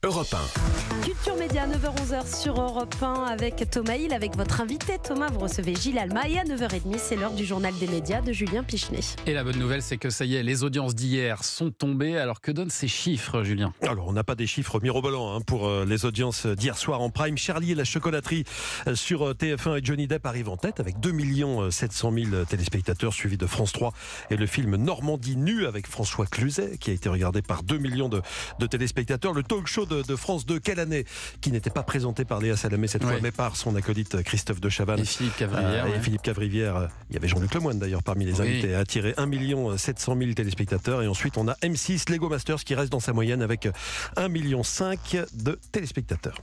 Europe 1. Culture Média, 9h-11h sur Europe 1 avec Thomas Hill, avec votre invité Thomas, vous recevez Gilles Alma et à 9h30 c'est l'heure du journal des médias de Julien Pichenet. Et la bonne nouvelle c'est que ça y est, les audiences d'hier sont tombées, alors que donnent ces chiffres Julien? Alors on n'a pas des chiffres mirobolants pour les audiences d'hier soir en prime. Charlie et la chocolaterie sur TF1 et Johnny Depp arrivent en tête avec 2 700 000 téléspectateurs, suivi de France 3 et le film Normandie nue avec François Cluzet qui a été regardé par 2 millions de téléspectateurs. Le talk show de France 2, quelle année, qui n'était pas présenté par Léa Salamé cette fois, mais par son acolyte Christophe de Chavannes et Philippe Cavrivière. Philippe Cavrivière. Il y avait Jean-Luc Lemoyne d'ailleurs parmi les invités, a attiré 1 700 000 téléspectateurs. Et ensuite on a M6 Lego Masters qui reste dans sa moyenne avec 1,5 million de téléspectateurs.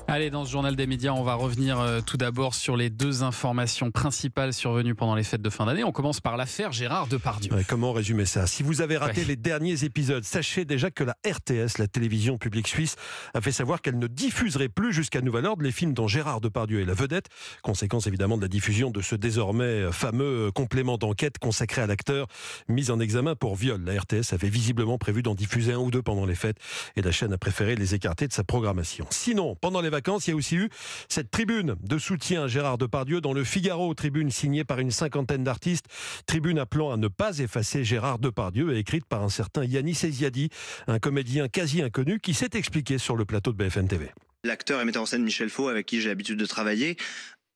Allez, dans ce journal des médias, on va revenir tout d'abord sur les deux informations principales survenues pendant les fêtes de fin d'année. On commence par l'affaire Gérard Depardieu. Comment résumer ça? Si vous avez raté les derniers épisodes, sachez déjà que la RTS, la télévision publique suisse, a fait savoir qu'elle ne diffuserait plus jusqu'à nouvel ordre les films dont Gérard Depardieu est la vedette. Conséquence évidemment de la diffusion de ce désormais fameux complément d'enquête consacré à l'acteur mis en examen pour viol. La RTS avait visiblement prévu d'en diffuser un ou deux pendant les fêtes et la chaîne a préféré les écarter de sa programmation. Sinon, pendant les vacances, il y a aussi eu cette tribune de soutien à Gérard Depardieu dans le Figaro, tribune signée par une cinquantaine d'artistes, tribune appelant à ne pas effacer Gérard Depardieu et écrite par un certain Yanis Ezziadi, un comédien quasi inconnu qui s'est expliqué sur le plateau de BFM TV. L'acteur et metteur en scène Michel Faux, avec qui j'ai l'habitude de travailler,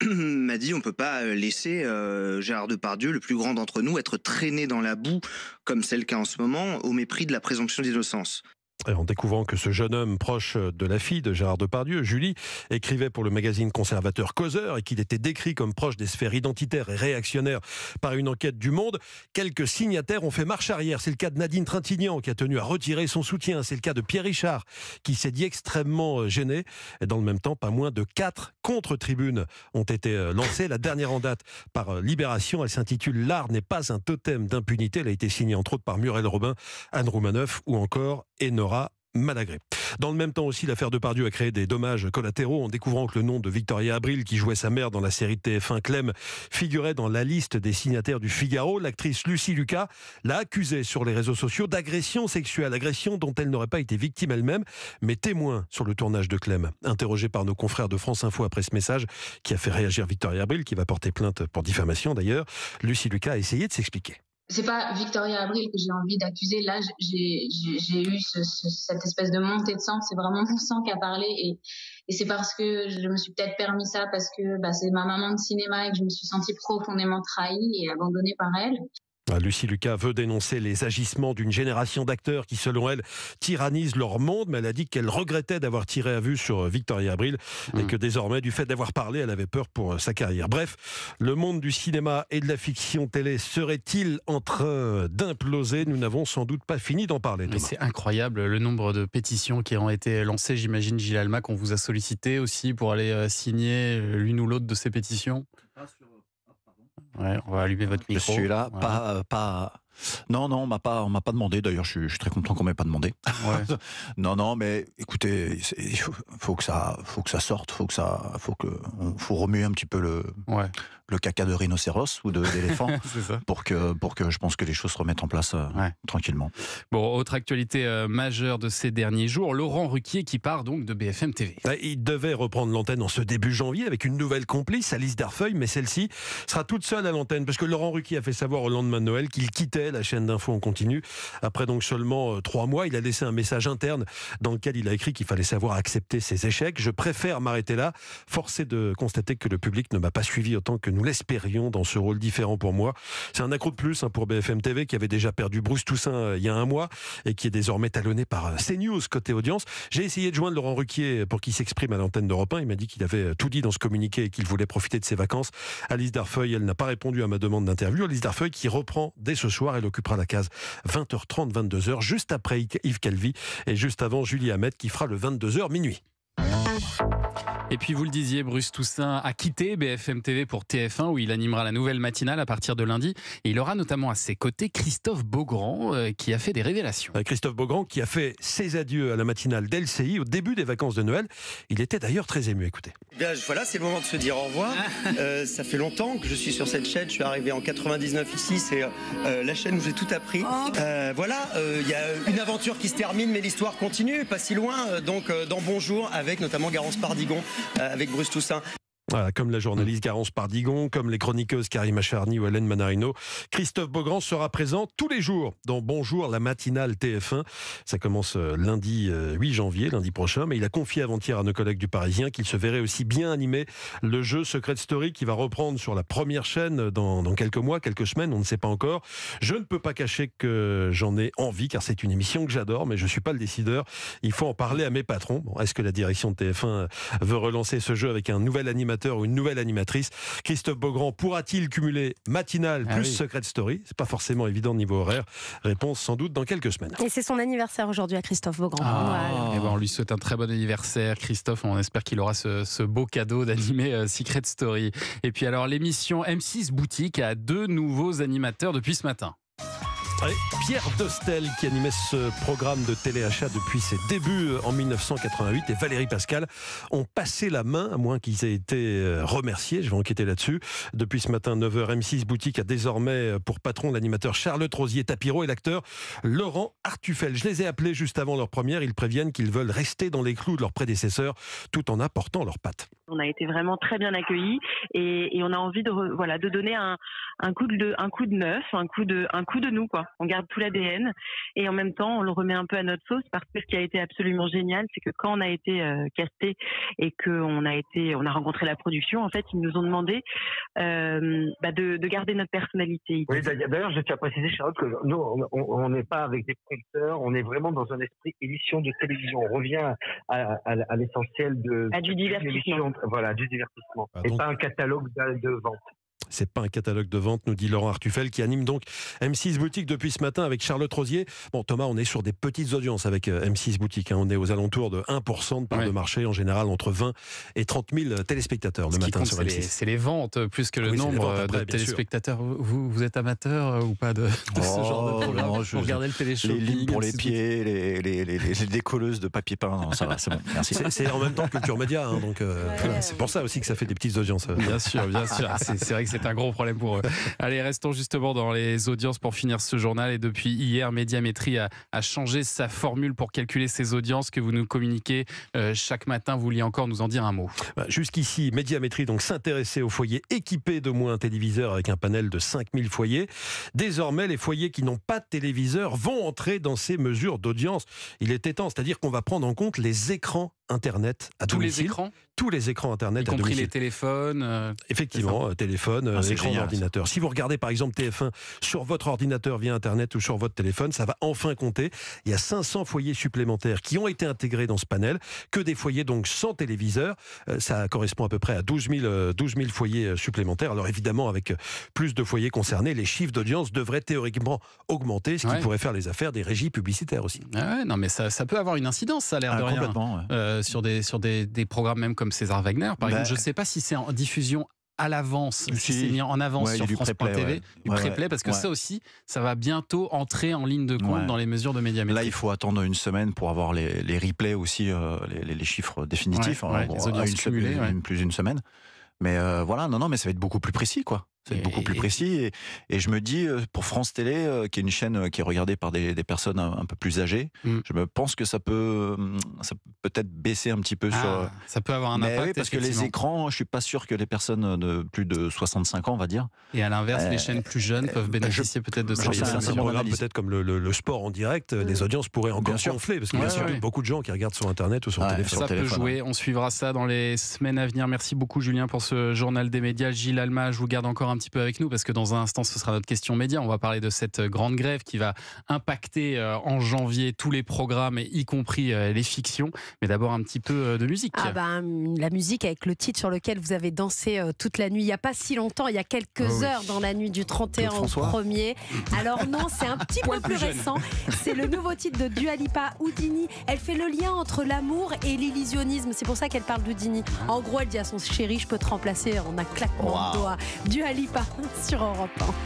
m'a dit on ne peut pas laisser Gérard Depardieu, le plus grand d'entre nous, être traîné dans la boue, comme c'est le cas en ce moment, au mépris de la présomption d'innocence. En découvrant que ce jeune homme proche de la fille de Gérard Depardieu, Julie, écrivait pour le magazine conservateur Causeur et qu'il était décrit comme proche des sphères identitaires et réactionnaires par une enquête du Monde, quelques signataires ont fait marche arrière. C'est le cas de Nadine Trintignant qui a tenu à retirer son soutien. C'est le cas de Pierre Richard qui s'est dit extrêmement gêné. Et dans le même temps, pas moins de 4 contre-tribunes ont été lancées. La dernière en date par Libération, elle s'intitule « L'art n'est pas un totem d'impunité ». Elle a été signée entre autres par Muriel Robin, Anne Roumanoff ou encore Enora Malagré. Dans le même temps aussi, l'affaire Depardieu a créé des dommages collatéraux en découvrant que le nom de Victoria Abril, qui jouait sa mère dans la série de TF1 Clem, figurait dans la liste des signataires du Figaro. L'actrice Lucie Lucas l'a accusée sur les réseaux sociaux d'agression sexuelle, agression dont elle n'aurait pas été victime elle-même, mais témoin sur le tournage de Clem. Interrogée par nos confrères de France Info après ce message qui a fait réagir Victoria Abril, qui va porter plainte pour diffamation d'ailleurs, Lucie Lucas a essayé de s'expliquer. C'est pas Victoria Abril que j'ai envie d'accuser. Là, j'ai eu cette espèce de montée de sang. C'est vraiment mon sang qui a parlé. Et c'est parce que je me suis peut-être permis ça, parce que c'est ma maman de cinéma et que je me suis sentie profondément trahie et abandonnée par elle. Lucie Lucas veut dénoncer les agissements d'une génération d'acteurs qui, selon elle, tyrannisent leur monde, mais elle a dit qu'elle regrettait d'avoir tiré à vue sur Victoria Abril et que désormais, du fait d'avoir parlé, elle avait peur pour sa carrière. Bref, le monde du cinéma et de la fiction télé serait-il en train d'imploser? Nous n'avons sans doute pas fini d'en parler. Mais c'est incroyable le nombre de pétitions qui ont été lancées. J'imagine, Gilles Alma, qu'on vous a sollicité aussi pour aller signer l'une ou l'autre de ces pétitions. Ouais, on va allumer votre micro. Je suis là, voilà. Non, on m'a pas demandé. D'ailleurs, je suis très content qu'on m'ait pas demandé. Ouais. non, mais écoutez, il faut que ça sorte, faut remuer un petit peu le caca de rhinocéros ou d'éléphant pour que je pense que les choses se remettent en place tranquillement. Bon, autre actualité majeure de ces derniers jours, Laurent Ruquier qui part donc de BFM TV. Il devait reprendre l'antenne en ce début janvier avec une nouvelle complice, Alice Darfeuille, mais celle-ci sera toute seule à l'antenne parce que Laurent Ruquier a fait savoir au lendemain de Noël qu'il quittait la chaîne d'info en continu. Après donc seulement 3 mois, il a laissé un message interne dans lequel il a écrit qu'il fallait savoir accepter ses échecs. Je préfère m'arrêter là. Force est de constater que le public ne m'a pas suivi autant que nous l'espérions dans ce rôle différent pour moi. C'est un accro de plus pour BFM TV qui avait déjà perdu Bruce Toussaint il y a 1 mois et qui est désormais talonné par CNews côté audience. J'ai essayé de joindre Laurent Ruquier pour qu'il s'exprime à l'antenne d'Europe 1. Il m'a dit qu'il avait tout dit dans ce communiqué et qu'il voulait profiter de ses vacances. Alice Darfeuille, elle n'a pas répondu à ma demande d'interview. Alice Darfeuille qui reprend dès ce soir. Elle occupera la case 20h30, 22h, juste après Yves Calvi et juste avant Julie Hamet qui fera le 22h minuit. Et puis vous le disiez, Bruce Toussaint a quitté BFM TV pour TF1 où il animera la nouvelle matinale à partir de lundi. Et il aura notamment à ses côtés Christophe Beaugrand qui a fait des révélations. Christophe Beaugrand qui a fait ses adieux à la matinale d'LCI au début des vacances de Noël. Il était d'ailleurs très ému, écoutez. Bien, voilà, c'est le moment de se dire au revoir. Ça fait longtemps que je suis sur cette chaîne. Je suis arrivé en 99 ici. C'est la chaîne où j'ai tout appris. Voilà, il y a une aventure qui se termine, mais l'histoire continue, pas si loin. Donc, dans Bonjour, avec notamment Garance Pardigon, avec Bruce Toussaint. Voilà, comme la journaliste Garance Pardigon, comme les chroniqueuses Karima Charny ou Hélène Manarino, Christophe Beaugrand sera présent tous les jours dans Bonjour, la matinale TF1. Ça commence lundi 8 janvier, lundi prochain, mais il a confié avant-hier à nos collègues du Parisien qu'il se verrait aussi bien animer le jeu Secret Story qui va reprendre sur la première chaîne dans quelques mois, quelques semaines, on ne sait pas encore. Je ne peux pas cacher que j'en ai envie, car c'est une émission que j'adore, mais je ne suis pas le décideur. Il faut en parler à mes patrons. Bon, est-ce que la direction de TF1 veut relancer ce jeu avec un nouvel animateur ou une nouvelle animatrice? Christophe Beaugrand pourra-t-il cumuler matinale plus Secret Story? C'est pas forcément évident niveau horaire. Réponse sans doute dans quelques semaines. Et c'est son anniversaire aujourd'hui à Christophe Beaugrand. Et ben on lui souhaite un très bon anniversaire, Christophe. On espère qu'il aura ce beau cadeau d'animer Secret Story. Et puis alors l'émission M6 Boutique a 2 nouveaux animateurs depuis ce matin. Pierre Dostel qui animait ce programme de téléachat depuis ses débuts en 1988 et Valérie Pascal ont passé la main, à moins qu'ils aient été remerciés, je vais enquêter là-dessus. Depuis ce matin 9h, M6 Boutique a désormais pour patron l'animateur Charles Trozier-Tapiro et l'acteur Laurent Artufel. Je les ai appelés juste avant leur première, ils préviennent qu'ils veulent rester dans les clous de leurs prédécesseurs tout en apportant leurs pattes. On a été vraiment très bien accueillis et on a envie de donner un coup de neuf, un coup de nous quoi. On garde tout l'ADN et en même temps on le remet un peu à notre sauce parce que ce qui a été absolument génial, c'est que quand on a été casté et qu'on a rencontré la production, en fait ils nous ont demandé de garder notre personnalité. Oui, d'ailleurs je tiens à préciser Charlotte que nous on n'est pas avec des producteurs, on est vraiment dans un esprit émission de télévision. On revient à l'essentiel du divertissement. Voilà, du divertissement. Et pas un catalogue de vente. C'est pas un catalogue de vente, nous dit Laurent Artufel, qui anime donc M6 Boutique depuis ce matin avec Charlotte Rosier. Bon, Thomas, on est sur des petites audiences avec M6 Boutique. On est aux alentours de 1% de part de marché, en général entre 20 et 30 000 téléspectateurs le matin sur M6. C'est les ventes plus que le nombre de téléspectateurs. Vous êtes amateur ou pas de ce genre de programme? Vous regardez le télé-shopping, les lignes pour les pieds, les décolleuses de papier peint. Non, ça va, c'est bon. Merci. C'est en même temps Culture Média, hein, donc c'est pour ça aussi que ça fait des petites audiences. Bien sûr. C'est vrai que c'est un gros problème pour eux. Allez, restons justement dans les audiences pour finir ce journal. Et depuis hier, Médiamétrie a changé sa formule pour calculer ses audiences que vous nous communiquez chaque matin. Vous vouliez encore nous en dire un mot? Jusqu'ici, Médiamétrie donc s'intéressait aux foyers équipés d'au moins un téléviseur avec un panel de 5000 foyers. Désormais, les foyers qui n'ont pas de téléviseur vont entrer dans ces mesures d'audience. Il était temps, c'est-à-dire qu'on va prendre en compte les écrans Internet à domicile. Tous les écrans Internet à domicile. Y compris les téléphones. Effectivement, téléphone, écran d'ordinateur. Si vous regardez par exemple TF1 sur votre ordinateur via Internet ou sur votre téléphone, ça va enfin compter. Il y a 500 foyers supplémentaires qui ont été intégrés dans ce panel, que des foyers donc sans téléviseur. Ça correspond à peu près à 12 000 foyers supplémentaires. Alors évidemment, avec plus de foyers concernés, les chiffres d'audience devraient théoriquement augmenter, ce qui pourrait faire les affaires des régies publicitaires aussi. Non, mais ça peut avoir une incidence, ça a l'air de rien. Complètement, sur des programmes même comme César Wagner, par exemple. Je ne sais pas si c'est en diffusion à l'avance, si c'est mis en avance sur France.tv, du préplay, parce que ça aussi, ça va bientôt entrer en ligne de compte dans les mesures de Médiamétrie. Là, il faut attendre une semaine pour avoir les replays aussi, les chiffres définitifs. Les audiences cumulées. Plus d'une semaine. Mais voilà, mais ça va être beaucoup plus précis, quoi. C'est beaucoup plus précis et je me dis pour France Télé qui est une chaîne qui est regardée par des personnes un peu plus âgées, je me pense que ça peut peut-être baisser un petit peu sur ça peut avoir un impact, oui, parce que les écrans, je suis pas sûr que les personnes de plus de 65 ans, on va dire. Et à l'inverse, les chaînes plus jeunes peuvent bénéficier peut-être de ça. C'est un programme peut-être comme le sport en direct, les audiences pourraient encore gonfler parce qu'il y a surtout beaucoup de gens qui regardent sur Internet ou sur téléphone. Ça peut jouer, on suivra ça dans les semaines à venir. Merci beaucoup Julien pour ce journal des médias. Gilles Alma, je vous garde encore un petit peu avec nous parce que dans un instant, ce sera notre question média. On va parler de cette grande grève qui va impacter en janvier tous les programmes, y compris les fictions. Mais d'abord, un petit peu de musique. La musique avec le titre sur lequel vous avez dansé toute la nuit. Il n'y a pas si longtemps, il y a quelques heures dans la nuit du 31 au 1er. Alors non, c'est un petit peu plus récent. C'est le nouveau titre de Dua Lipa, Houdini. Elle fait le lien entre l'amour et l'illusionnisme. C'est pour ça qu'elle parle d'Houdini. En gros, elle dit à son chéri, je peux te remplacer en un claquement de doigts. Dua Lipa sur Europe 1.